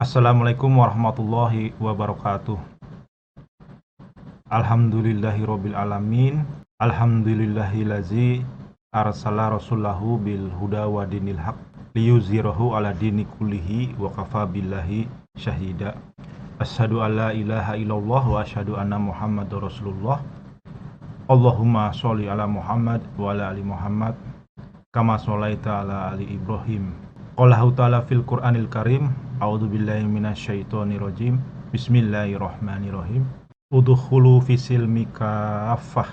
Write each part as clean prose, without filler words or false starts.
Assalamualaikum warahmatullahi wabarakatuh. Alhamdulillahirabbil alamin. Alhamdulillahillazi arsala rasulahu bil huda wa dinil haq liyuzhirahu ala dini kullihi wa kafa billahi syahida. Asyhadu an la ilaha illallah wa asyhadu anna Muhammadar Rasulullah. Allahumma sholli ala Muhammad wa ala ali Muhammad kama sholaita ala ali Ibrahim. Qallahu ta'ala fil Qur'anil Karim. A'udzubillahi minasyaitonir rajim. Bismillahirrahmanirrahim. Udkhulu fisilmi kaffah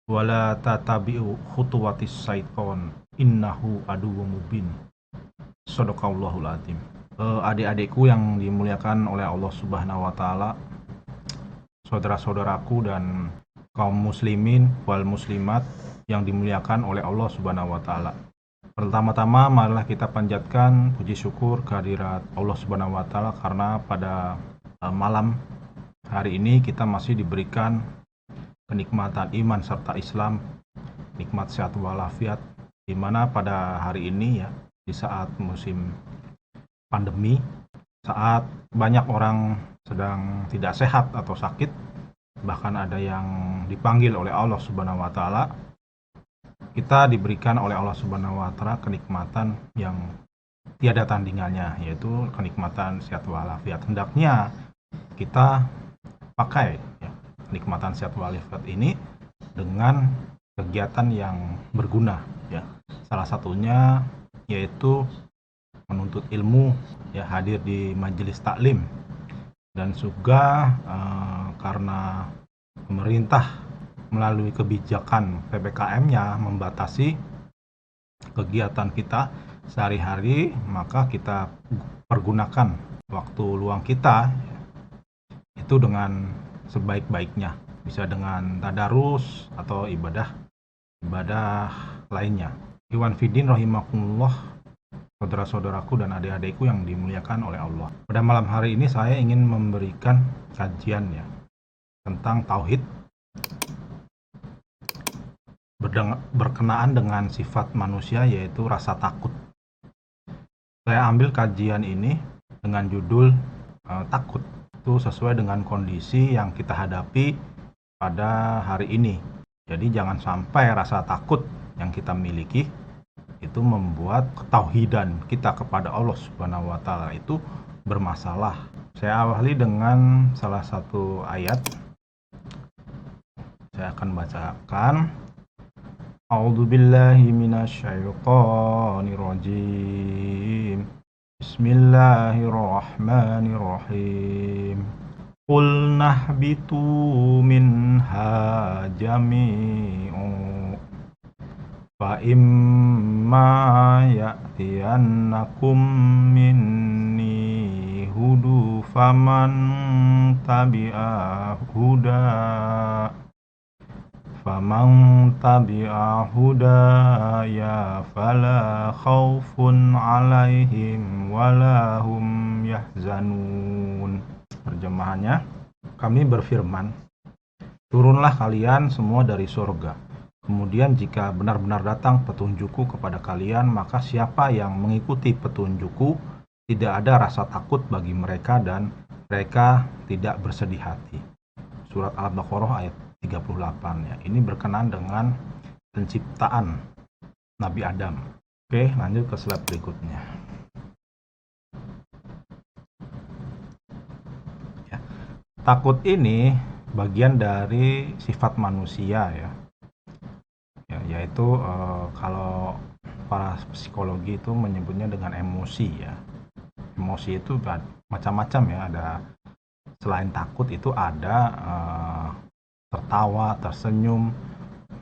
wa la tatabi'u khutuwatis syaiton innahu aduwwum mubin. Shadaqallahul azim. Adik-adikku yang dimuliakan oleh Allah Subhanahu wa taala, saudara-saudaraku dan kaum muslimin wal muslimat yang dimuliakan oleh Allah Subhanahu wa taala. Pertama-tama marilah kita panjatkan puji syukur kehadirat Allah Subhanahu wa taala karena pada malam hari ini kita masih diberikan kenikmatan iman serta Islam, nikmat sehat walafiat, di mana pada hari ini ya, di saat musim pandemi, saat banyak orang sedang tidak sehat atau sakit, bahkan ada yang dipanggil oleh Allah Subhanahu wa taala, kita diberikan oleh Allah Subhanahu wa taala kenikmatan yang tiada tandingannya, yaitu kenikmatan sehat walafiat. Hendaknya kita pakai ya, kenikmatan sehat walafiat ini dengan kegiatan yang berguna ya. Salah satunya yaitu menuntut ilmu ya, hadir di majelis taklim, dan juga karena pemerintah melalui kebijakan PPKM-nya membatasi kegiatan kita sehari-hari, maka kita pergunakan waktu luang kita itu dengan sebaik-baiknya, bisa dengan tadarus atau ibadah lainnya. Iwan Fidin rahimakumullah, saudara-saudaraku dan adik-adikku yang dimuliakan oleh Allah. Pada malam hari ini saya ingin memberikan kajian ya tentang tauhid berkenaan dengan sifat manusia, yaitu rasa takut. Saya ambil kajian ini dengan judul takut itu sesuai dengan kondisi yang kita hadapi pada hari ini. Jadi jangan sampai rasa takut yang kita miliki itu membuat ketauhidan kita kepada Allah Subhanahu wa taala itu bermasalah. Saya awali dengan salah satu ayat. Saya akan bacakan. A'udzubillahi minasyaitonirrajim. Bismillahirrahmanirrahim. Qul nahbitu minha jami'un fa imma ya'tiyannakum minni hudu faman tabi'a hudaya fala khaufun alaihim wala hum yahzanun. Terjemahannya, kami berfirman, turunlah kalian semua dari surga. Kemudian jika benar-benar datang petunjukku kepada kalian, maka siapa yang mengikuti petunjukku, tidak ada rasa takut bagi mereka dan mereka tidak bersedih hati. Surat Al-Baqarah ayat 38 ya. Ini berkenaan dengan penciptaan Nabi Adam. Oke, lanjut ke slide berikutnya. Ya. Takut ini bagian dari sifat manusia ya. Yaitu kalau para psikologi itu menyebutnya dengan emosi ya. Emosi itu macam-macam ya. Ada selain takut itu ada tertawa, tersenyum,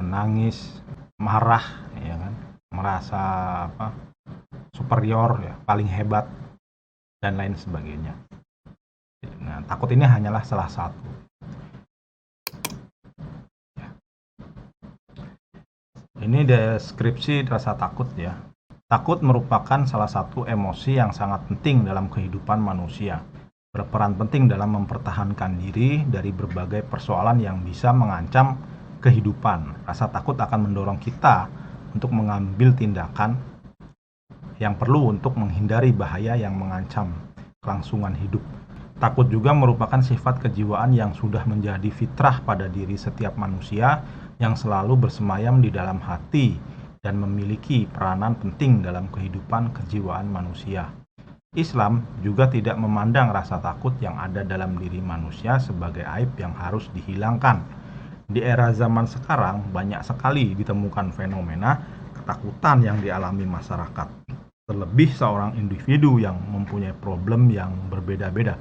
menangis, marah, ya kan, merasa superior, ya, paling hebat, dan lain sebagainya. Nah, takut ini hanyalah salah satu. Ya. Ini deskripsi rasa takut ya. Takut merupakan salah satu emosi yang sangat penting dalam kehidupan manusia. Berperan penting dalam mempertahankan diri dari berbagai persoalan yang bisa mengancam kehidupan. Rasa takut akan mendorong kita untuk mengambil tindakan yang perlu untuk menghindari bahaya yang mengancam kelangsungan hidup. Takut juga merupakan sifat kejiwaan yang sudah menjadi fitrah pada diri setiap manusia yang selalu bersemayam di dalam hati dan memiliki peranan penting dalam kehidupan kejiwaan manusia. Islam juga tidak memandang rasa takut yang ada dalam diri manusia sebagai aib yang harus dihilangkan. Di era zaman sekarang banyak sekali ditemukan fenomena ketakutan yang dialami masyarakat. Terlebih seorang individu yang mempunyai problem yang berbeda-beda.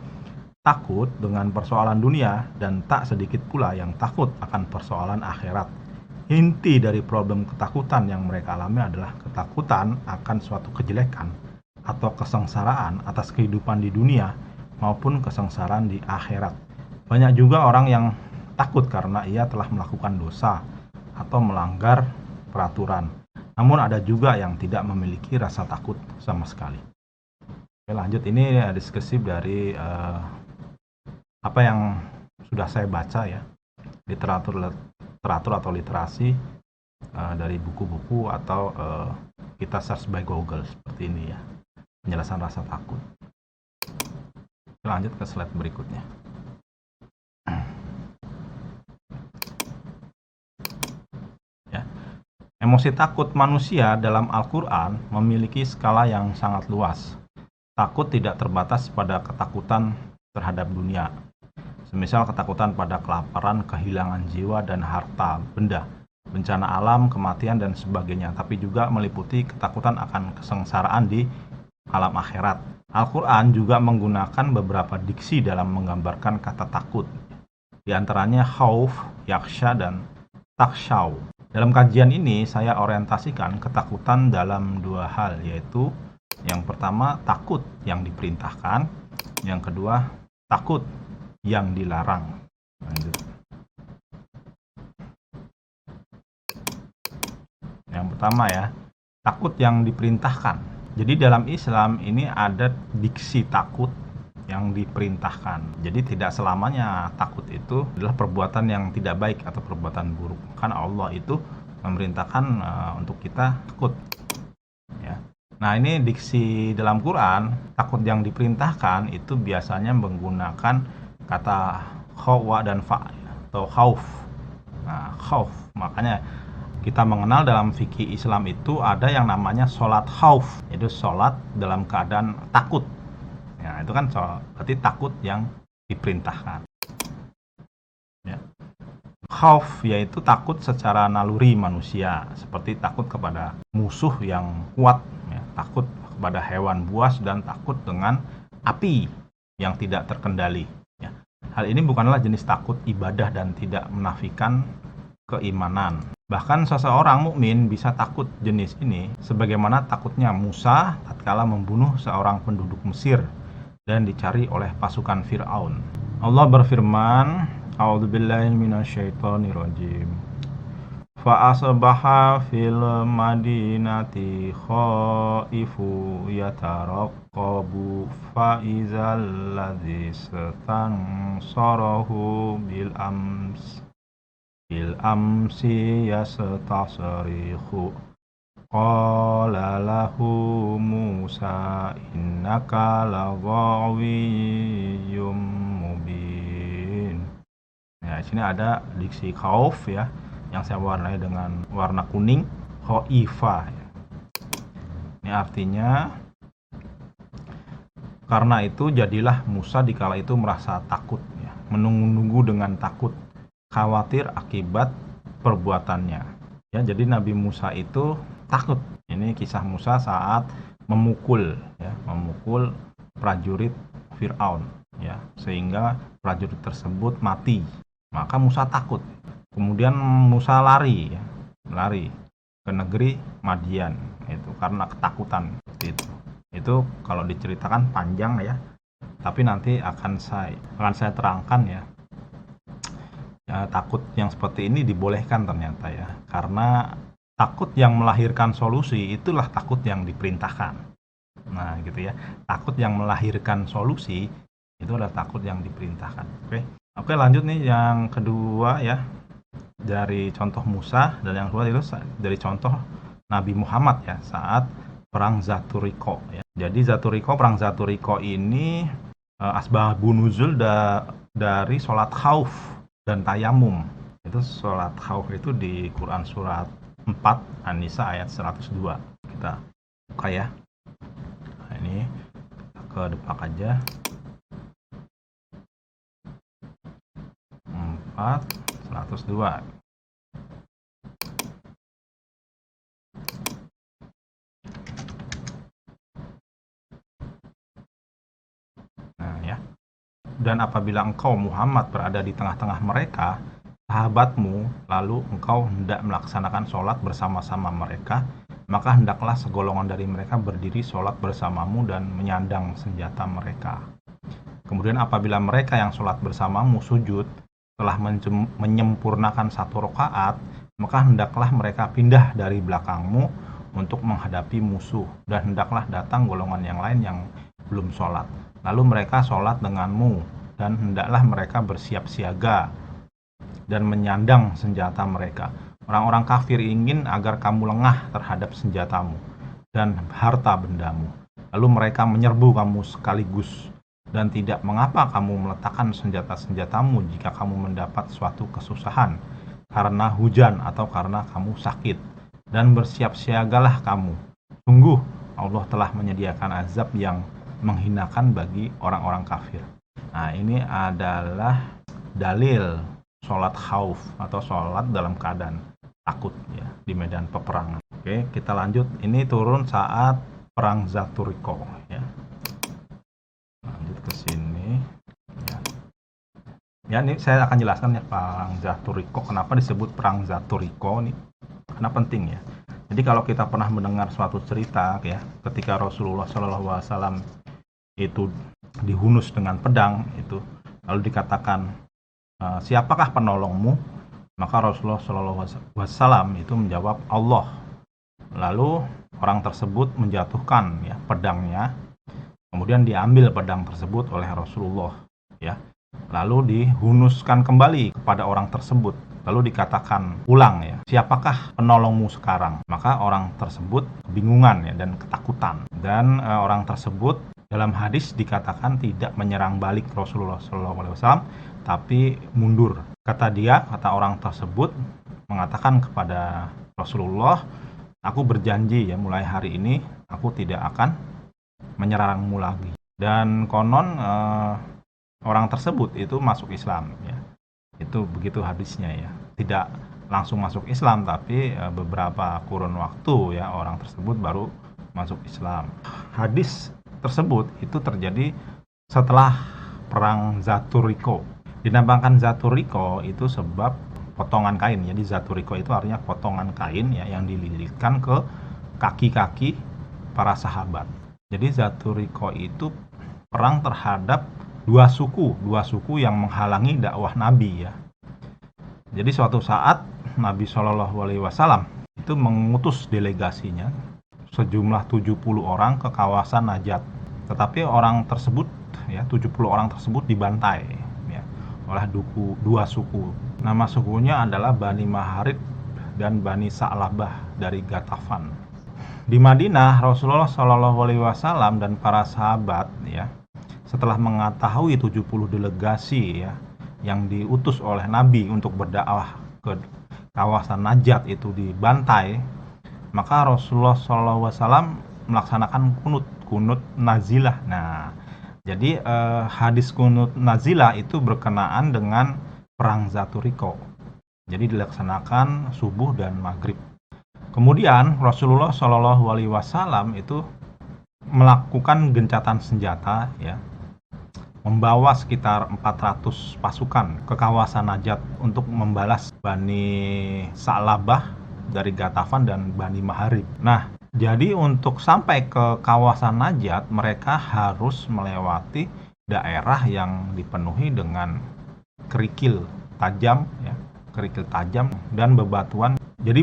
Takut dengan persoalan dunia dan tak sedikit pula yang takut akan persoalan akhirat. Inti dari problem ketakutan yang mereka alami adalah ketakutan akan suatu kejelekan atau kesengsaraan atas kehidupan di dunia maupun kesengsaraan di akhirat. Banyak juga orang yang takut karena ia telah melakukan dosa atau melanggar peraturan. Namun ada juga yang tidak memiliki rasa takut sama sekali. Oke, lanjut, ini diskusi dari apa yang sudah saya baca ya, literatur atau literasi dari buku-buku atau kita search by Google seperti ini ya, penjelasan rasa takut. Lanjut ke slide berikutnya. Ya. Emosi takut manusia dalam Al-Quran memiliki skala yang sangat luas. Takut tidak terbatas pada ketakutan terhadap dunia, semisal ketakutan pada kelaparan, kehilangan jiwa dan harta benda, bencana alam, kematian dan sebagainya, tapi juga meliputi ketakutan akan kesengsaraan di alam akhirat. Al-Quran juga menggunakan beberapa diksi dalam menggambarkan kata takut, di antaranya khauf, yaksha, dan takshaw. Dalam kajian ini saya orientasikan ketakutan dalam dua hal, yaitu yang pertama takut yang diperintahkan, yang kedua takut yang dilarang. Lanjut. Yang pertama ya, takut yang diperintahkan. Jadi dalam Islam ini ada diksi takut yang diperintahkan. Jadi tidak selamanya takut itu adalah perbuatan yang tidak baik atau perbuatan buruk. Karena Allah itu memerintahkan untuk kita takut. Ya. Nah, ini diksi dalam Quran, takut yang diperintahkan itu biasanya menggunakan kata khawa dan fa atau khauf. Nah, khauf, makanya kita mengenal dalam fikih Islam itu ada yang namanya sholat khauf, yaitu sholat dalam keadaan takut. Ya, itu kan berarti takut yang diperintahkan. Ya. Khauf yaitu takut secara naluri manusia, seperti takut kepada musuh yang kuat, ya, takut kepada hewan buas, dan takut dengan api yang tidak terkendali. Hal ini bukanlah jenis takut ibadah dan tidak menafikan keimanan. Bahkan seseorang mukmin bisa takut jenis ini sebagaimana takutnya Musa tatkala membunuh seorang penduduk Mesir dan dicari oleh pasukan Fir'aun. Allah berfirman, A'udzubillahi minasyaitonirrajim. Fa'asbaha fil madinati khaifu yataraqabu fa'izal ladzi stansarahu bil amsi yastasrihu qala lahu Musa innaka laghawiyyum mubin. Ya, di sini ada diksi khauf ya, yang saya warnai dengan warna kuning, khaifa. Ini artinya, karena itu jadilah Musa dikala itu merasa takut, ya, menunggu-nunggu dengan takut, khawatir akibat perbuatannya. Ya, jadi Nabi Musa itu takut. Ini kisah Musa saat memukul prajurit Fir'aun, ya, sehingga prajurit tersebut mati. Maka Musa takut. Kemudian Musa lari ke negeri Madian, itu karena ketakutan. Itu kalau diceritakan panjang ya, tapi nanti akan saya terangkan ya. Takut yang seperti ini dibolehkan ternyata ya, karena takut yang melahirkan solusi itulah takut yang diperintahkan. Nah gitu ya, takut yang melahirkan solusi itu adalah takut yang diperintahkan. Oke, lanjut nih yang kedua ya, dari contoh Musa, dan yang kedua itu dari contoh Nabi Muhammad ya, saat perang Zaturiko ya. Jadi perang Zaturiko ini asbabun nuzul dari sholat khauf dan tayamum. Itu sholat khauf itu di Quran surat 4 An-Nisa ayat 102. Kita buka ya. Nah, ini ke depan aja. 4 102. Nah ya. Dan apabila engkau Muhammad berada di tengah-tengah mereka, sahabatmu, lalu engkau hendak melaksanakan sholat bersama-sama mereka, maka hendaklah segolongan dari mereka berdiri sholat bersamamu dan menyandang senjata mereka. Kemudian apabila mereka yang sholat bersamamu sujud telah menyempurnakan 1 rakaat, maka hendaklah mereka pindah dari belakangmu untuk menghadapi musuh, dan hendaklah datang golongan yang lain yang belum sholat. Lalu mereka sholat denganmu, dan hendaklah mereka bersiap siaga dan menyandang senjata mereka. Orang-orang kafir ingin agar kamu lengah terhadap senjatamu dan harta bendamu. Lalu mereka menyerbu kamu sekaligus, dan tidak mengapa kamu meletakkan senjata-senjatamu jika kamu mendapat suatu kesusahan karena hujan atau karena kamu sakit. Dan bersiap siagalah kamu. Sungguh Allah telah menyediakan azab yang menghinakan bagi orang-orang kafir. Nah, ini adalah dalil sholat khauf atau sholat dalam keadaan takut ya di medan peperangan. Oke, kita lanjut. Ini turun saat perang Zaturiko ya. Lanjut ke sini ya. Ya, ini saya akan jelaskan ya perang Zaturiko. Kenapa disebut perang Zaturiko nih? Karena penting ya. Jadi kalau kita pernah mendengar suatu cerita ya, ketika Rasulullah SAW itu dihunus dengan pedang itu, lalu dikatakan siapakah penolongmu? Maka Rasulullah SAW itu menjawab Allah. Lalu orang tersebut menjatuhkan ya pedangnya, kemudian diambil pedang tersebut oleh Rasulullah ya, lalu dihunuskan kembali kepada orang tersebut, lalu dikatakan ulang ya, siapakah penolongmu sekarang? Maka orang tersebut kebingungan ya dan ketakutan, dan orang tersebut dalam hadis dikatakan tidak menyerang balik Rasulullah SAW, tapi mundur. Kata orang tersebut mengatakan kepada Rasulullah, aku berjanji ya mulai hari ini aku tidak akan menyerangmu lagi. Dan konon orang tersebut itu masuk Islam ya. Itu begitu hadisnya ya. Tidak langsung masuk Islam, tapi beberapa kurun waktu ya orang tersebut baru masuk Islam. Hadis tersebut itu terjadi setelah perang Zaturiko. Dinamakan Zaturiko itu sebab potongan kain. Jadi Zaturiko itu artinya potongan kain ya yang dililitkan ke kaki-kaki para sahabat. Jadi Zaturiko itu perang terhadap dua suku yang menghalangi dakwah Nabi ya. Jadi suatu saat Nabi SAW itu mengutus delegasinya sejumlah 70 orang ke kawasan Najat. Tetapi orang tersebut ya 70 orang tersebut dibantai ya oleh dua suku. Nama sukunya adalah Bani Maharib dan Bani Sa'labah dari Ghatafan. Di Madinah Rasulullah SAW dan para sahabat ya setelah mengetahui 70 delegasi ya yang diutus oleh Nabi untuk berdakwah ke kawasan Najat itu dibantai, maka Rasulullah SAW melaksanakan kunut nazilah. Nah, jadi hadis kunut nazilah itu berkenaan dengan perang Zaturiko. Jadi dilaksanakan subuh dan maghrib. Kemudian Rasulullah SAW itu melakukan gencatan senjata ya, membawa sekitar 400 pasukan ke kawasan Najat untuk membalas Bani Sa'labah dari Ghatafan dan Bani Maharib. Nah, jadi untuk sampai ke kawasan Najat mereka harus melewati daerah yang dipenuhi dengan kerikil tajam ya, kerikil tajam dan bebatuan. Jadi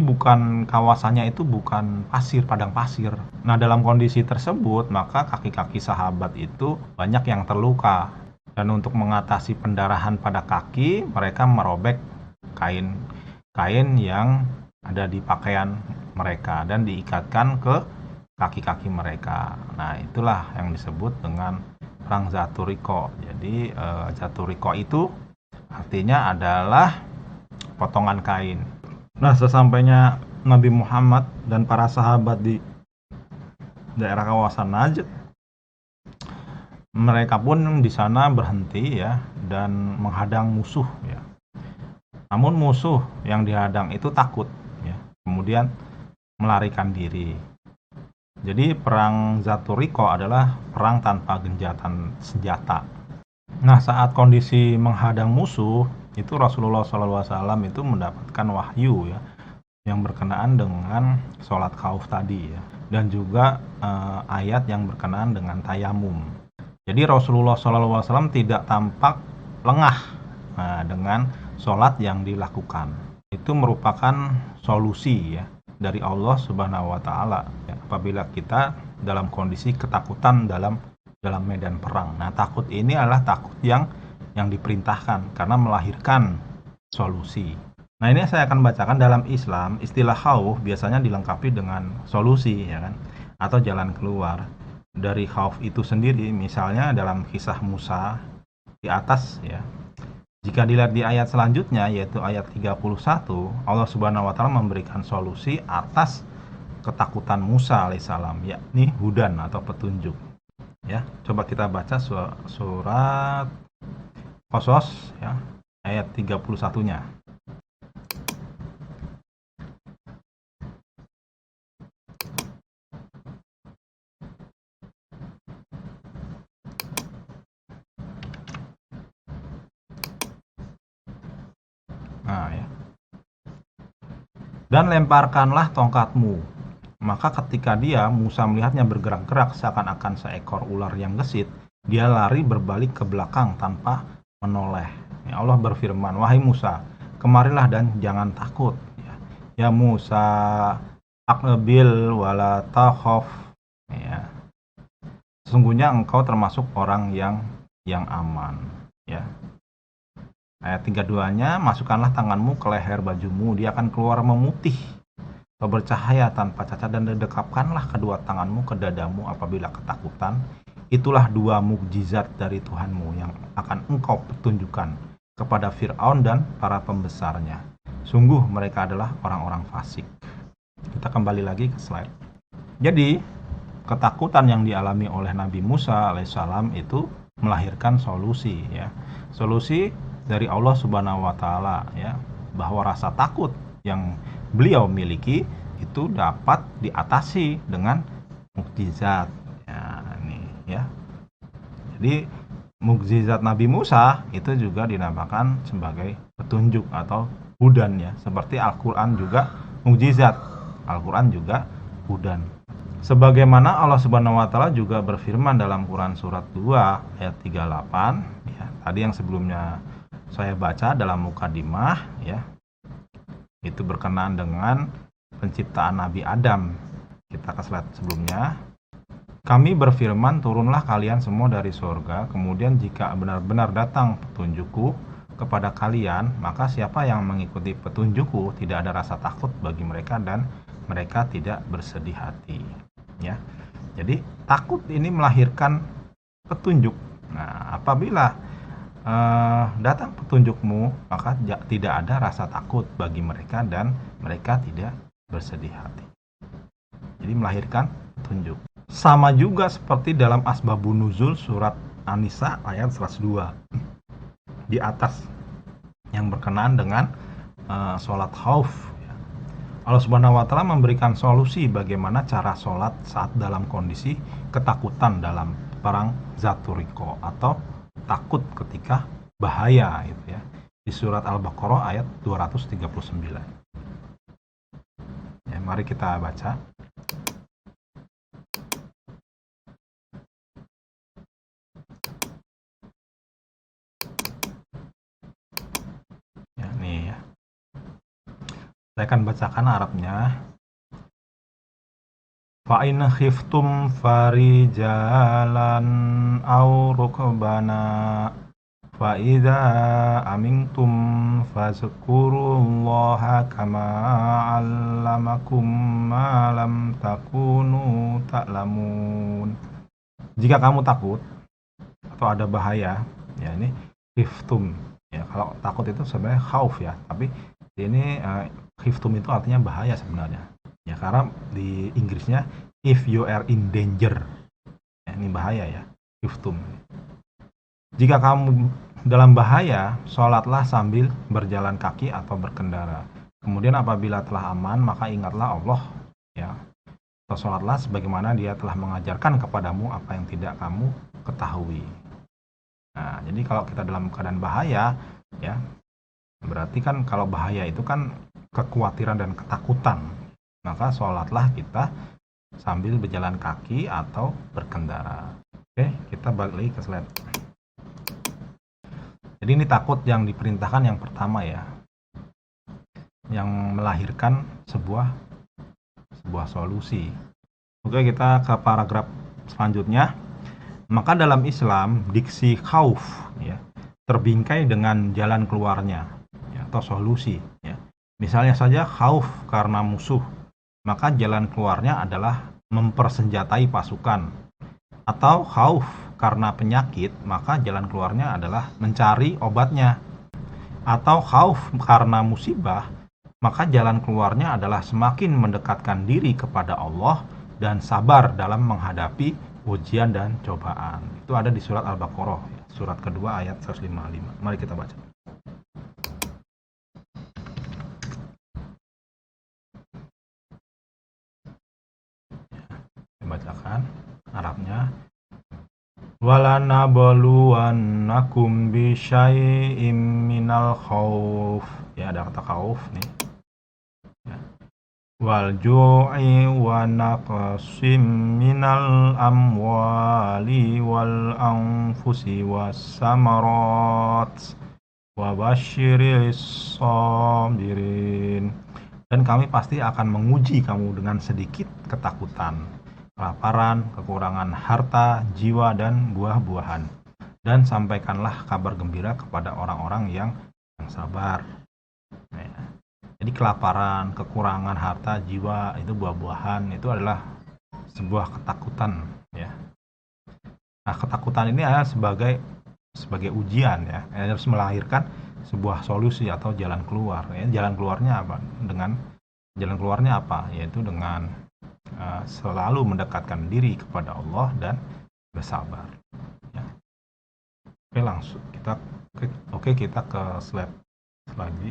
kawasannya itu bukan padang pasir. Nah, dalam kondisi tersebut maka kaki-kaki sahabat itu banyak yang terluka, dan untuk mengatasi pendarahan pada kaki mereka merobek kain yang ada di pakaian mereka dan diikatkan ke kaki-kaki mereka. Nah, itulah yang disebut dengan perang Zatul Riqa. Jadi Zatul Riqa itu artinya adalah potongan kain. Nah, sesampainya Nabi Muhammad dan para sahabat di daerah kawasan Najd, mereka pun di sana berhenti ya dan menghadang musuh ya. Namun musuh yang dihadang itu takut ya, kemudian melarikan diri. Jadi perang Zatul Riqa adalah perang tanpa genjatan senjata. Nah, saat kondisi menghadang musuh, itu Rasulullah SAW itu mendapatkan wahyu ya, yang berkenaan dengan sholat khauf tadi ya, dan juga ayat yang berkenaan dengan tayamum. Jadi Rasulullah SAW tidak tampak lengah dengan sholat yang dilakukan. Itu merupakan solusi ya dari Allah Subhanahu wa Ta'ala ya, apabila kita dalam kondisi ketakutan dalam medan perang. Nah, takut ini adalah takut yang diperintahkan karena melahirkan solusi. Nah, ini saya akan bacakan. Dalam Islam, istilah khauf biasanya dilengkapi dengan solusi ya kan, atau jalan keluar dari khauf itu sendiri. Misalnya dalam kisah Musa di atas ya. Jika dilihat di ayat selanjutnya, yaitu ayat 31, Allah Subhanahu wa Ta'ala memberikan solusi atas ketakutan Musa alaihissalam, yakni hudan atau petunjuk. Ya, coba kita baca surat Qasas ya, ayat 31-nya. Nah, ya. Dan lemparkanlah tongkatmu. Maka ketika Musa melihatnya bergerak-gerak seakan-akan seekor ular yang gesit, dia lari berbalik ke belakang tanpa menoleh. Ya, Allah berfirman, wahai Musa, kemarilah dan jangan takut. Ya Musa, aqbil wala takhaf. Ya. Sesungguhnya engkau termasuk orang yang aman. Ya. Ayat 32-nya, masukkanlah tanganmu ke leher bajumu, dia akan keluar memutih atau bercahaya tanpa cacat, dan dekapkanlah kedua tanganmu ke dadamu apabila ketakutan. Itulah dua mukjizat dari Tuhanmu yang akan engkau pertunjukkan kepada Fir'aun dan para pembesarnya. Sungguh mereka adalah orang-orang fasik. Kita kembali lagi ke slide. Jadi ketakutan yang dialami oleh Nabi Musa alaihissalam itu melahirkan solusi ya. Solusi dari Allah Subhanahu wa Ta'ala ya, bahwa rasa takut yang beliau miliki itu dapat diatasi dengan mukjizat ya, ini ya. Jadi mukjizat Nabi Musa itu juga dinamakan sebagai petunjuk atau hudan ya, seperti Al-Qur'an juga mukjizat, Al-Qur'an juga hudan. Sebagaimana Allah Subhanahu wa Ta'ala juga berfirman dalam Quran surat 2 ayat 38 ya, tadi yang sebelumnya saya baca dalam mukadimah ya, itu berkenaan dengan penciptaan Nabi Adam. Kita ke slide sebelumnya. Kami berfirman, turunlah kalian semua dari surga, kemudian jika benar-benar datang petunjukku kepada kalian, maka siapa yang mengikuti petunjukku tidak ada rasa takut bagi mereka dan mereka tidak bersedih hati. Ya, jadi takut ini melahirkan petunjuk. Nah, apabila datang petunjukmu, maka tidak ada rasa takut bagi mereka dan mereka tidak bersedih hati. Jadi melahirkan petunjuk. Sama juga seperti dalam Asbabun Nuzul surat An-Nisa ayat 102 di atas, yang berkenaan dengan sholat khauf. Allah Subhanahu wa Ta'ala memberikan solusi bagaimana cara sholat saat dalam kondisi ketakutan dalam perang Zatul Riqa atau takut ketika bahaya gitu ya, di surat Al-Baqarah ayat 239. Ya, mari kita baca. Ya, nih ya. Saya akan bacakan Arabnya. Fa in khiftum farijalan aw rukbana Fa idza amintum fazkurullaha kama 'allamakum ma lam takunu ta'lamun. Jika kamu takut atau ada bahaya, ya ini khiftum. Ya, kalau takut itu sebenarnya khauf ya, tapi ini khiftum itu artinya bahaya sebenarnya. Ya, karena di Inggrisnya if you are in danger. Ya, ini bahaya ya, khiftum. Jika kamu dalam bahaya, sholatlah sambil berjalan kaki atau berkendara. Kemudian apabila telah aman, maka ingatlah Allah, ya. Atau sholatlah sebagaimana Dia telah mengajarkan kepadamu apa yang tidak kamu ketahui. Nah, jadi kalau kita dalam keadaan bahaya, ya, berarti kan kalau bahaya itu kan kekhawatiran dan ketakutan. Maka sholatlah kita sambil berjalan kaki atau berkendara. Oke, kita balik lagi ke slide. Jadi ini takut yang diperintahkan yang pertama ya, yang melahirkan sebuah solusi. Oke, kita ke paragraf selanjutnya. Maka dalam Islam diksi khauf ya terbingkai dengan jalan keluarnya ya, atau solusi ya. Misalnya saja khauf karena musuh, maka jalan keluarnya adalah mempersenjatai pasukan. Atau khauf karena penyakit, maka jalan keluarnya adalah mencari obatnya. Atau khauf karena musibah, maka jalan keluarnya adalah semakin mendekatkan diri kepada Allah dan sabar dalam menghadapi ujian dan cobaan. Itu ada di surat Al-Baqarah, surat kedua ayat 155. Mari kita baca. Saya bacakan Arabnya. Walanabluwannakum bisyai'im minal khauf. Ya, ada kata khauf nih. Ya. Wal ju'i wa naqsim minal amwali wal anfusi was samarat wa basyiris sabirin. Dan kami pasti akan menguji kamu dengan sedikit ketakutan, kelaparan, kekurangan harta, jiwa, dan buah-buahan. Dan sampaikanlah kabar gembira kepada orang-orang yang sabar. Ya. Jadi kelaparan, kekurangan harta, jiwa, itu buah-buahan, itu adalah sebuah ketakutan. Ya. Nah, ketakutan ini adalah sebagai ujian ya, harus melahirkan sebuah solusi atau jalan keluar. Ya. Jalan keluarnya apa? Yaitu dengan selalu mendekatkan diri kepada Allah dan bersabar. Ya. Oke, langsung kita ke slide lagi.